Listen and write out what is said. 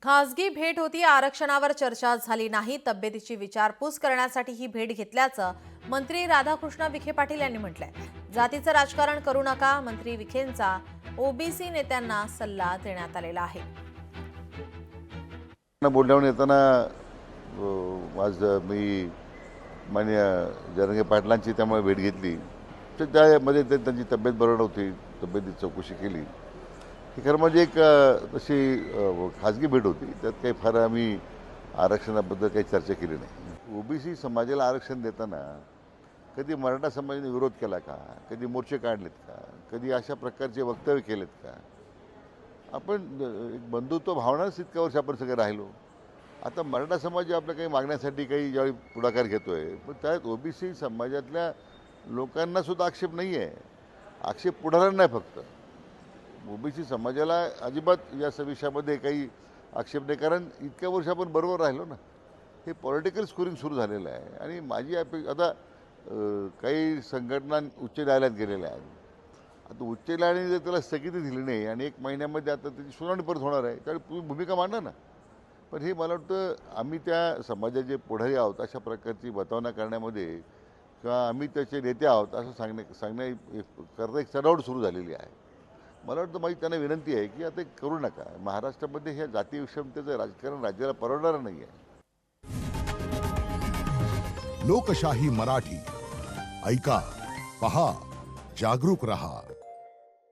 खासगी भेट होती, आरक्षणावर चर्चा झाली नाही. तब्येतीची विचारपूस करण्यासाठी ही भेट घेतल्याचं मंत्री राधाकृष्ण विखे पाटील यांनी म्हटलंय. जातीचं राजकारण करू नका, मंत्री विखेंचा ओबीसी नेत्यांना सल्ला देण्यात आलेला आहे. बोलण्यावर येताना आज मी माननीय जरांगे पाटलांची त्यामुळे भेट घेतली. तर त्यामध्ये त्यांची तब्येत बरोबर नव्हती, तब्येतीची चौकशी केली. ही खरं म्हणजे एक तशी खाजगी भेट होती. त्यात काही फार आम्ही आरक्षणाबद्दल काही चर्चा केली नाही. ओबीसी समाजाला आरक्षण देताना कधी मराठा समाजाने विरोध केला का, कधी मोर्चे काढलेत का, कधी अशा प्रकारचे वक्तव्य केलेत का? आपण एक बंधुत्व भावनाच इतक्या वर्ष आपण सगळे राहिलो. आता मराठा समाज आपल्या काही मागण्यासाठी काही ज्यावेळी पुढाकार घेतोय, पण त्यात ओबीसी समाजातल्या लोकांना सुद्धा आक्षेप नाही आहे. आक्षेप पुढाऱ्यांना नाही, फक्त ओबीसी समाजाला अजिबात या विषयामध्ये काही आक्षेप नाही. कारण इतक्या वर्ष आपण बरोबर राहिलो ना. हे पॉलिटिकल स्कोरिंग सुरू झालेलं आहे. आणि माझी आता काही संघटना उच्च न्यायालयात गेलेल्या आहेत. आता उच्च न्यायालयाने जर त्याला स्थगिती दिली नाही आणि 1 महिन्यामध्ये आता त्याची सुनावणी परत होणार आहे, त्यावेळी तुम्ही भूमिका मांडा ना. पण हे मला वाटतं आम्ही त्या समाजाचे पुढारी आहोत अशा प्रकारची बतावना करण्यामध्ये, किंवा आम्ही त्याचे नेते आहोत असं करता एक चढावट सुरू झालेली आहे. मला वाटतं माझी त्यांना विनंती आहे की आता करू नका. महाराष्ट्रामध्ये ह्या जाती विषमतेचं राजकारण राज्याला परवडणारं नाही आहे. लोकशाही मराठी ऐका, पहा, जागरूक रहा.